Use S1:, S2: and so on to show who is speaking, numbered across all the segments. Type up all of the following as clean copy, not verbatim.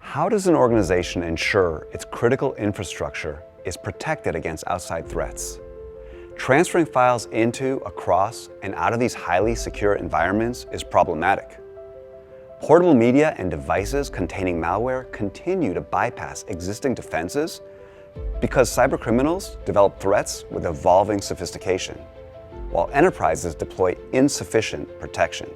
S1: How does an organization ensure its critical infrastructure is protected against outside threats? Transferring files into, across, and out of these highly secure environments is problematic. Portable media and devices containing malware continue to bypass existing defenses because cybercriminals develop threats with evolving sophistication, while enterprises deploy insufficient protection.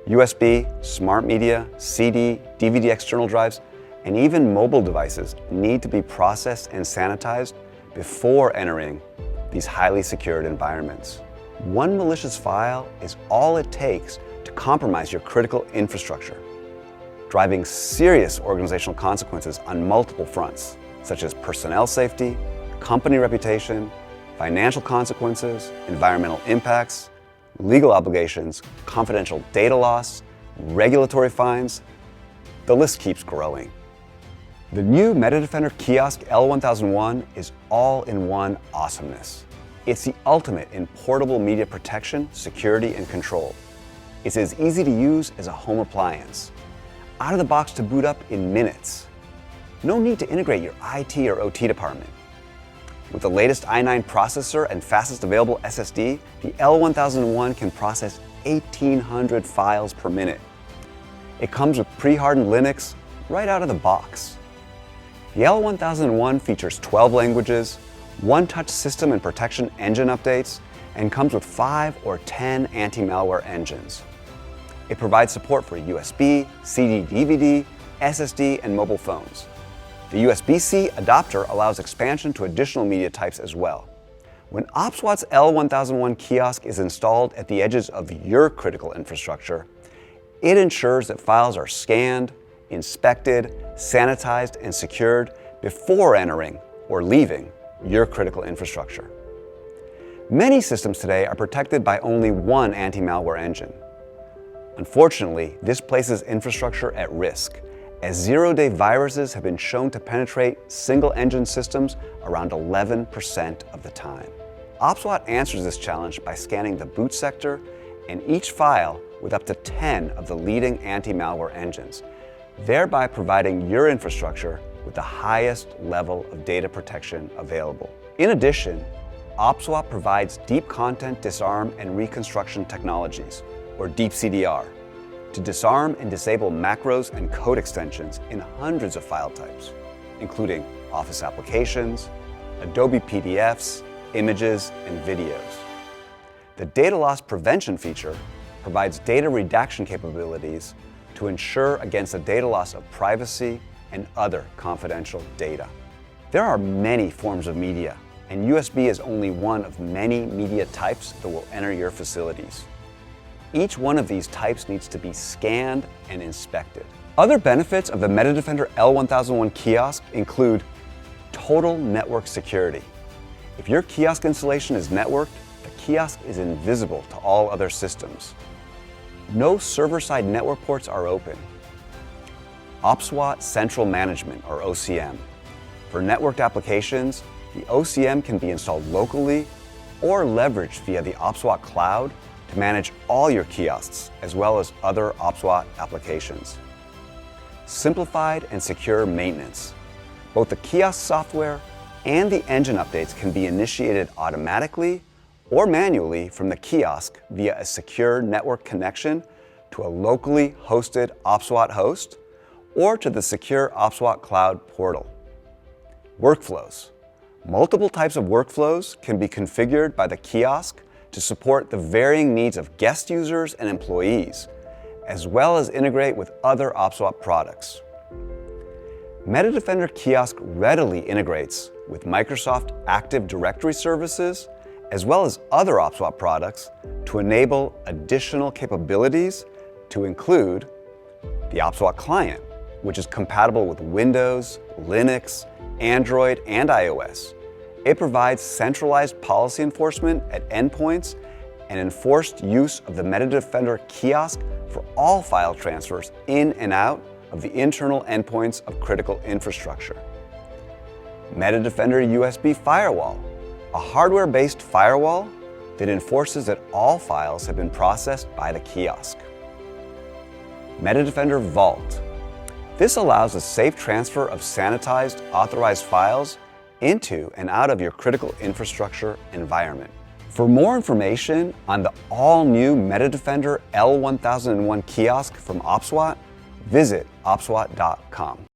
S1: USB, smart media, CD, DVD external drives, and even mobile devices need to be processed and sanitized before entering these highly secured environments. One malicious file is all it takes to compromise your critical infrastructure, driving serious organizational consequences on multiple fronts, such as personnel safety, company reputation, financial consequences, environmental impacts, legal obligations, confidential data loss, regulatory fines. The list keeps growing. The new MetaDefender Kiosk L1001 is all-in-one awesomeness. It's the ultimate in portable media protection, security, and control. It's as easy to use as a home appliance. Out of the box to boot up in minutes. No need to integrate your IT or OT department. With the latest i9 processor and fastest available SSD, the L1001 can process 1,800 files per minute. It comes with pre-hardened Linux right out of the box. The L1001 features 12 languages, one-touch system and protection engine updates, and comes with 5 or 10 anti-malware engines. It provides support for USB, CD, DVD, SSD, and mobile phones. The USB-C adapter allows expansion to additional media types as well. When OPSWAT's L1001 Kiosk is installed at the edges of your critical infrastructure, it ensures that files are scanned, inspected, sanitized, and secured before entering or leaving your critical infrastructure. Many systems today are protected by only one anti-malware engine. Unfortunately, this places infrastructure at risk, as zero-day viruses have been shown to penetrate single-engine systems around 11% of the time. OPSWAT answers this challenge by scanning the boot sector and each file with up to 10 of the leading anti-malware engines, thereby providing your infrastructure with the highest level of data protection available. In addition, OPSWAT provides deep content disarm and reconstruction technologies, or Deep CDR, to disarm and disable macros and code extensions in hundreds of file types, including Office applications, Adobe PDFs, images, and videos. The data loss prevention feature provides data redaction capabilities to ensure against the data loss of privacy and other confidential data. There are many forms of media, and USB is only one of many media types that will enter your facilities. Each one of these types needs to be scanned and inspected. Other benefits of the MetaDefender L1001 Kiosk include total network security. If your kiosk installation is networked, the kiosk is invisible to all other systems. No server-side network ports are open. OPSWAT Central Management, or OCM. For networked applications, the OCM can be installed locally or leveraged via the OPSWAT Cloud to manage all your kiosks, as well as other OPSWAT applications. Simplified and secure maintenance. Both the kiosk software and the engine updates can be initiated automatically or manually from the kiosk via a secure network connection to a locally hosted OPSWAT host or to the secure OPSWAT Cloud portal. Workflows. Multiple types of workflows can be configured by the kiosk to support the varying needs of guest users and employees, as well as integrate with other OPSWAT products. MetaDefender Kiosk readily integrates with Microsoft Active Directory services, as well as other OPSWAT products to enable additional capabilities to include the OPSWAT client, which is compatible with Windows, Linux, Android, and iOS. It provides centralized policy enforcement at endpoints and enforced use of the MetaDefender Kiosk for all file transfers in and out of the internal endpoints of critical infrastructure. MetaDefender USB Firewall, a hardware-based firewall that enforces that all files have been processed by the kiosk. MetaDefender Vault. This allows a safe transfer of sanitized, authorized files into and out of your critical infrastructure environment. For more information on the all-new MetaDefender L1001 kiosk from OPSWAT, visit opswat.com.